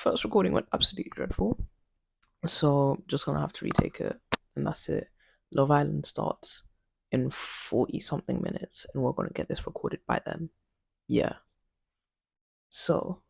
first recording went absolutely dreadful. So just gonna have to retake it, and that's it. Love Island starts in 40 something minutes, and we're gonna get this recorded by then. Yeah. So,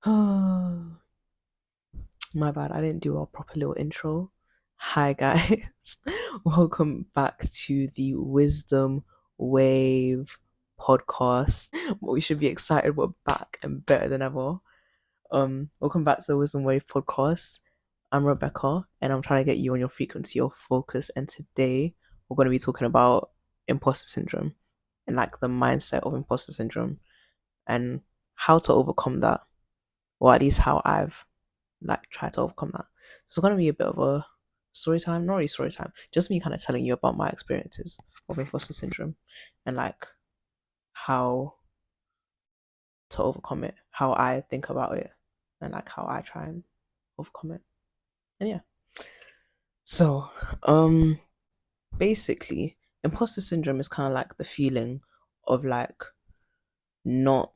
my bad, I didn't do a proper little intro. Hi guys, welcome back to the Wisdom Wave podcast. We should be excited. We're back and better than ever. Welcome back to the Wisdom Wave podcast. I'm Rebecca, and I'm trying to get you on your frequency of focus. And today we're going to be talking about imposter syndrome and like the mindset of imposter syndrome and how to overcome that, or at least how I've like tried to overcome that. So it's going to be a bit of a story time, not really story time, just me kind of telling you about my experiences of imposter syndrome and like how to overcome it, how I think about it, and like how I try and overcome it. And yeah. So, basically, imposter syndrome is kind of like the feeling of like not.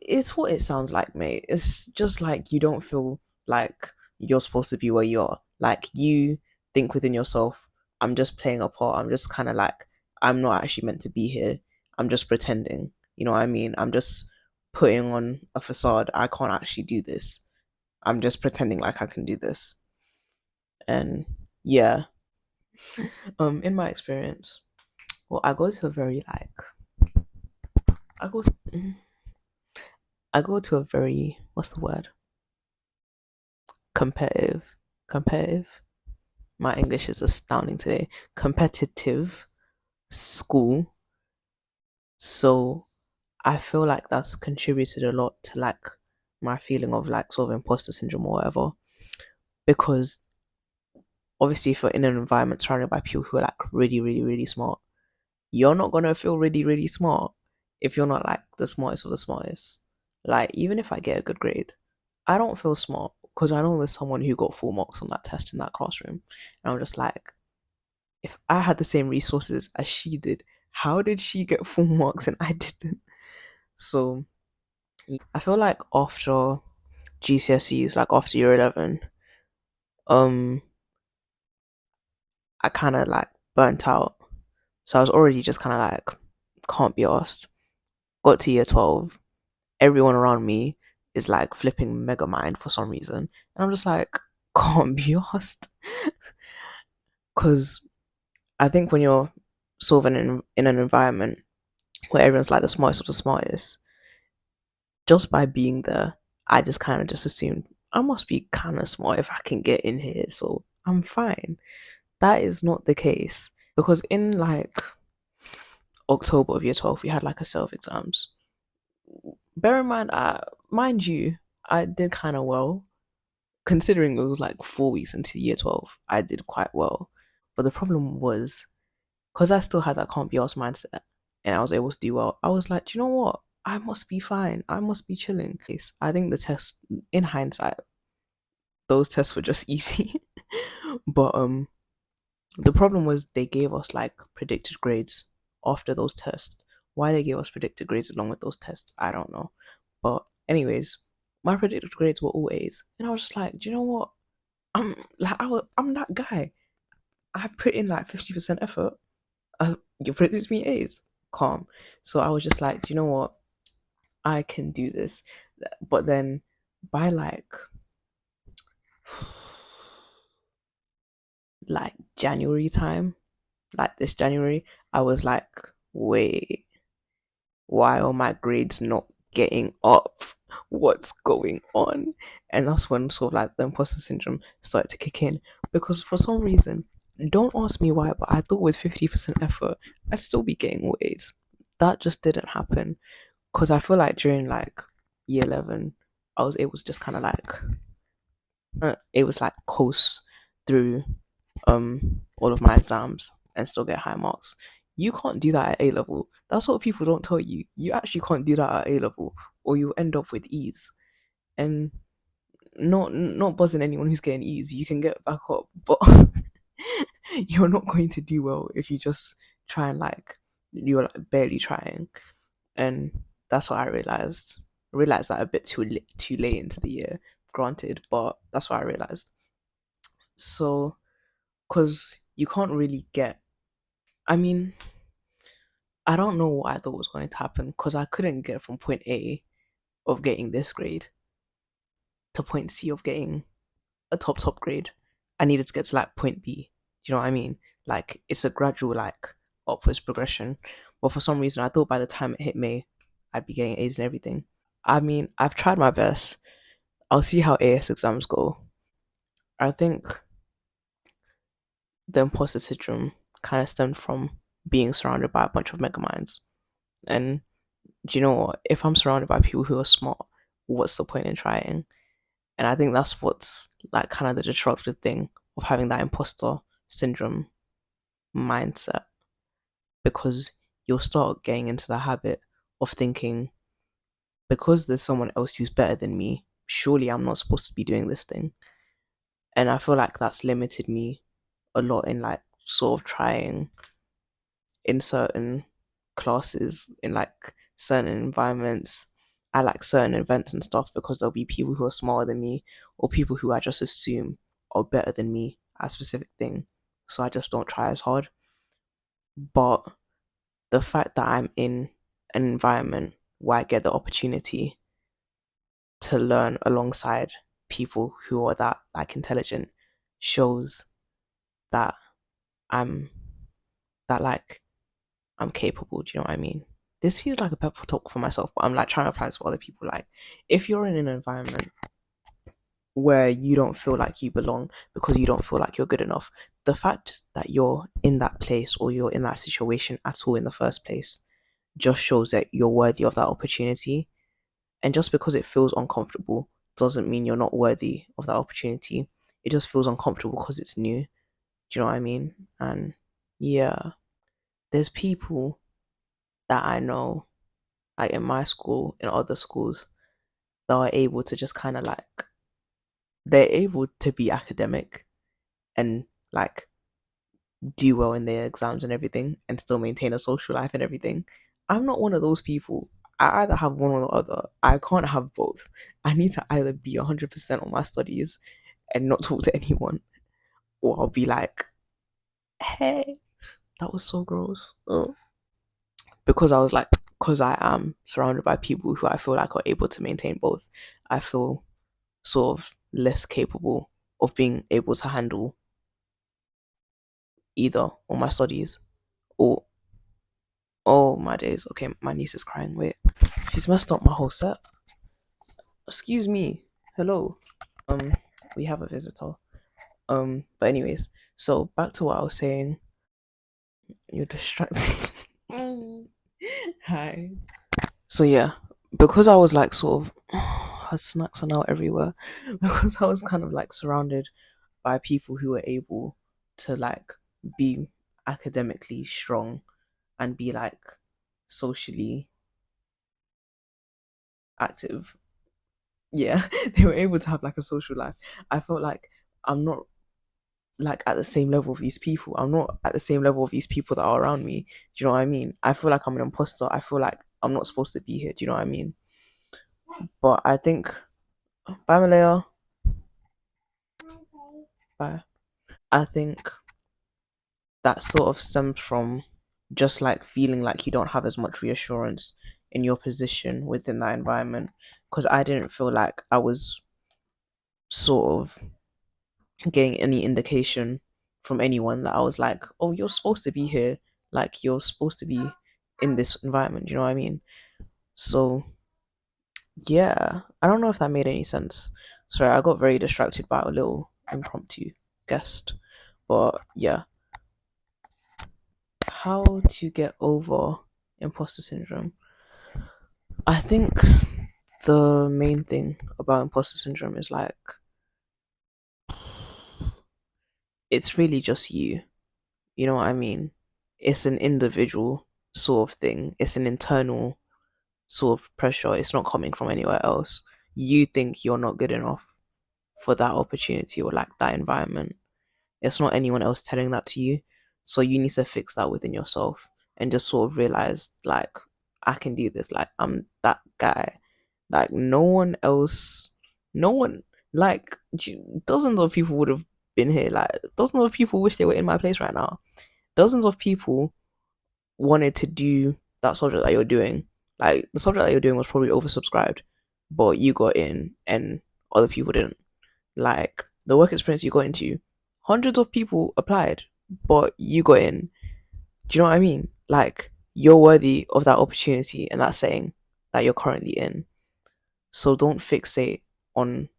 It's what it sounds like, mate. It's just like you don't feel like you're supposed to be where you are. Like you think within yourself, I'm just playing a part. I'm just kind of like, I'm not actually meant to be here. I'm just pretending. You know what I mean? I'm just putting on a facade. I can't actually do this. I'm just pretending like I can do this. And yeah, in my experience, well, I go to a very I go I go to a very, what's the word? Competitive. My English is astounding today. Competitive school. So I feel like that's contributed a lot to like my feeling of like sort of imposter syndrome or whatever. Because obviously if you're in an environment surrounded by people who are like really, really, really smart, you're not gonna feel really, really smart if you're not like the smartest of the smartest. Like, even if I get a good grade, I don't feel smart because I know there's someone who got full marks on that test in that classroom. And I'm just like, if I had the same resources as she did, how did she get full marks and I didn't? So I feel like after GCSEs, like after year 11, um, I kind of like burnt out. So I was already just kind of like, can't be asked. Got to year 12, everyone around me is like flipping Megamind for some reason. And I'm just like, can't be asked. Because I think when you're sort of in an environment where everyone's like the smartest of the smartest, just by being there, I just kind of just assumed I must be kind of smart if I can get in here, so I'm fine. That is not the case because in like October of year 12, we had like a self exams. Bear in mind, mind you, I did kind of well considering it was like 4 weeks into year 12. I did quite well, but the problem was because I still had that can't be asked mindset and I was able to do well. I was like, do you know what? I must be fine. I must be chilling. I think the test, in hindsight, those tests were just easy. But the problem was they gave us like predicted grades after those tests. Why they gave us predicted grades along with those tests, I don't know. But anyways, my predicted grades were all A's, and I was just like, do you know what? I'm that guy. I put in like 50% effort. You predict me A's. Calm. So I was just like, do you know what? I can do this. But then by like January time, like this January, I was like, wait, why are my grades not getting up? What's going on? And that's when sort of like the imposter syndrome started to kick in because for some reason, don't ask me why, but I thought with 50% effort, I'd still be getting all A's. That just didn't happen because I feel like during like year 11, I was able to just kind of like, it was like coast through all of my exams and still get high marks. You can't do that at A level. That's what people don't tell you. You actually can't do that at A level, or you end up with E's. And not buzzing anyone who's getting E's. You can get back up, but you're not going to do well if you just try and like you're like barely trying. And that's what I realized. I realized that a bit too late into the year, granted, but that's what I realized. So, because you can't really get, I mean, I don't know what I thought was going to happen because I couldn't get from point A of getting this grade to point C of getting a top grade. I needed to get to like point B. Do you know what I mean? Like it's a gradual like upwards progression. But for some reason I thought by the time it hit May, I'd be getting A's and everything. I mean, I've tried my best. I'll see how AS exams go. I think the imposter syndrome kind of stemmed from being surrounded by a bunch of megaminds. And do you know what? If I'm surrounded by people who are smart, what's the point in trying? And I think that's what's like kind of the destructive thing of having that imposter syndrome mindset, because you'll start getting into the habit of thinking, because there's someone else who's better than me, surely I'm not supposed to be doing this thing. And I feel like that's limited me a lot in like sort of trying in certain classes, in like certain environments. I like certain events and stuff because there'll be people who are smaller than me or people who I just assume are better than me at a specific thing. So I just don't try as hard. But the fact that I'm in an environment where I get the opportunity to learn alongside people who are that like intelligent shows that I'm that like I'm capable. Do you know what I mean? This feels like a pep talk for myself, but I'm like trying to apply this for other people. Like, if you're in an environment where you don't feel like you belong because you don't feel like you're good enough, the fact that you're in that place or you're in that situation at all in the first place just shows that you're worthy of that opportunity. And just because it feels uncomfortable doesn't mean you're not worthy of that opportunity. It just feels uncomfortable because it's new. Do you know what I mean? And yeah, there's people that I know, like in my school, in other schools, that are able to just kind of like, they're able to be academic and like do well in their exams and everything and still maintain a social life and everything. I'm not one of those people. I either have one or the other. I can't have both. I need to either be 100% on my studies and not talk to anyone, or I'll be like, hey, that was so gross. Oh. Because I was like, because I am surrounded by people who I feel like are able to maintain both, I feel sort of less capable of being able to handle either on my studies or, oh my days. Okay, my niece is crying. Wait, she's messed up my whole set. Excuse me. Hello. Um, we have a visitor. But anyways, so back to what I was saying. You're distracting. Hi. So yeah, because I was like sort of, her snacks are now everywhere. Because I was kind of like surrounded by people who were able to like be academically strong and be like socially active. Yeah, they were able to have like a social life. I felt like I'm not like at the same level of these people. I'm not at the same level of these people that are around me. Do you know what I mean? I feel like I'm an imposter. I feel like I'm not supposed to be here. Do you know what I mean? But I think, bye Malaya. Bye. I think that sort of stems from just like feeling like you don't have as much reassurance in your position within that environment. Because I didn't feel like I was sort of getting any indication from anyone that I was like, oh, you're supposed to be here. Like, you're supposed to be in this environment. You know what I mean? So, yeah, I don't know if that made any sense. Sorry, I got very distracted by a little impromptu guest. But yeah, how to get over imposter syndrome? I think the main thing about imposter syndrome is like, it's really just you. You know what I mean? It's an individual sort of thing. It's an internal sort of pressure. It's not coming from anywhere else. You think you're not good enough for that opportunity or like that environment. It's not anyone else telling that to you. So you need to fix that within yourself and just sort of realize like, I can do this. Like, I'm that guy. Like no one else, no one like dozens of people would have been here. Like dozens of people wish they were in my place right now. Dozens of people wanted to do that subject that you're doing. Like the subject that you're doing was probably oversubscribed, but you got in and other people didn't. Like the work experience you got into, hundreds of people applied, but you got in. Do you know what I mean? Like you're worthy of that opportunity and that setting that you're currently in. So don't fixate on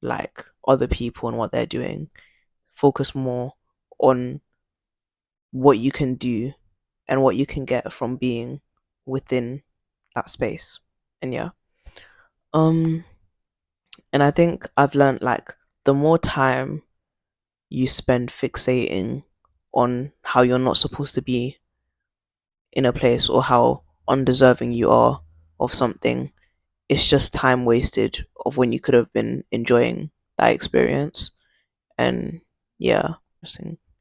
like other people and what they're doing. Focus more on what you can do and what you can get from being within that space. And yeah. Um and I think I've learned like the more time you spend fixating on how you're not supposed to be in a place or how undeserving you are of something, it's just time wasted of when you could have been enjoying that experience. And yeah,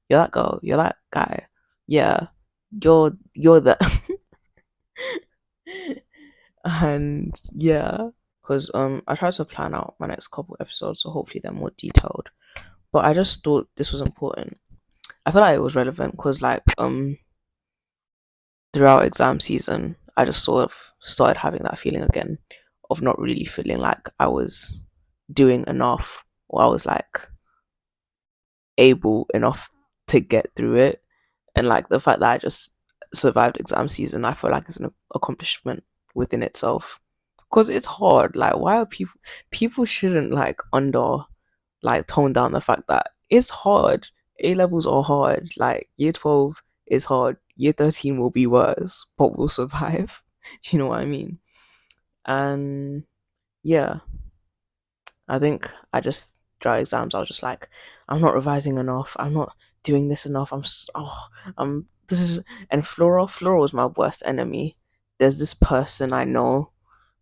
you're that girl, you're that guy. Yeah, you're that. And yeah, because I tried to plan out my next couple episodes, so hopefully they're more detailed. But I just thought this was important. I feel like it was relevant because throughout exam season, I just sort of started having that feeling again of not really feeling like I was doing enough or I was like able enough to get through it. And like the fact that I just survived exam season, I feel like it's an accomplishment within itself. Because it's hard. Like, why are people shouldn't like tone down the fact that it's hard. A levels are hard. Like year 12 is hard. Year 13 will be worse, but we'll survive. You know what I mean? And yeah, I think I just dry exams. I was just like, I'm not revising enough. I'm not doing this enough. I'm and Flora was my worst enemy. There's this person I know.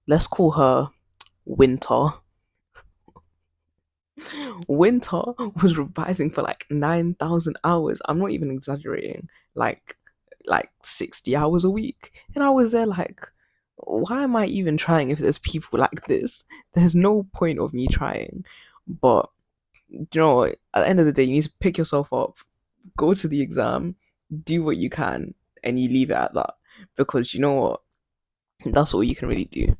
Let's call her Winter. Winter was revising for like 9,000 hours. I'm not even exaggerating. Like 60 hours a week. And I was there like, why am I even trying if there's people like this? There's no point of me trying. But you know, at the end of the day, you need to pick yourself up, go to the exam, do what you can, and you leave it at that. Because you know what? That's all you can really do.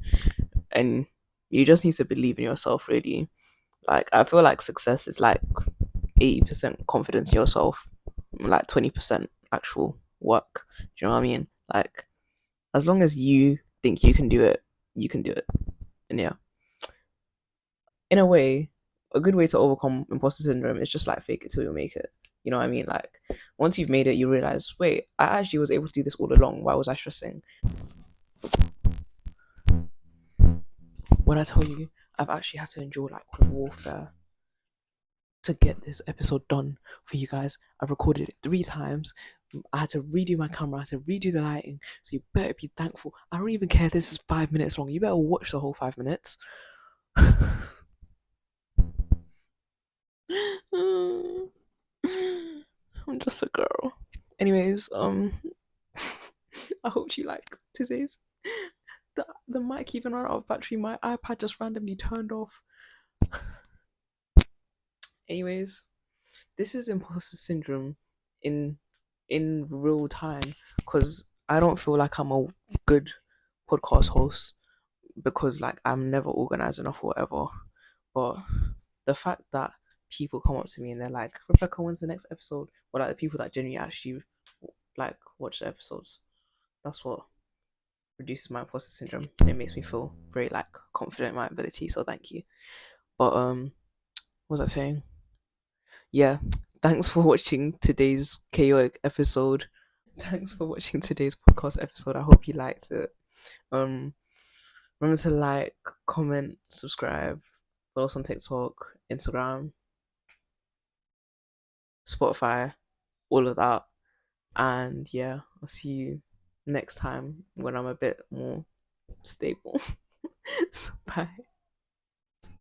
And you just need to believe in yourself, really. Like, I feel like success is like 80% confidence in yourself, like 20% actual work. Do you know what I mean? Like, as long as you think you can do it, you can do it. And yeah, in a way, a good way to overcome imposter syndrome is just like fake it till you make it. You know what I mean? Like, once you've made it, you realize, wait, I actually was able to do this all along. Why was I stressing? When I tell you, I've actually had to endure like warfare to get this episode done for you guys. I've recorded it 3 times. I had to redo my camera, I had to redo the lighting. So you better be thankful. I don't even care if this is 5 minutes long. You better watch the whole 5 minutes. I'm just a girl. Anyways, I hope you like today's the mic even ran out of battery. My iPad just randomly turned off. Anyways, this is imposter syndrome in real time because I don't feel like I'm a good podcast host because like I'm never organized enough or whatever. But the fact that people come up to me and they're like, Rebecca, when's the next episode? Or like the people that genuinely actually like watch the episodes, that's what reduces my imposter syndrome. It makes me feel very like confident in my ability. So thank you. But what was I saying? Yeah. Thanks for watching today's chaotic episode. Thanks for watching today's podcast episode. I hope you liked it. Um Remember to like, comment, subscribe, follow us on TikTok, Instagram, Spotify, all of that. And yeah, I'll see you next time when I'm a bit more stable. So bye.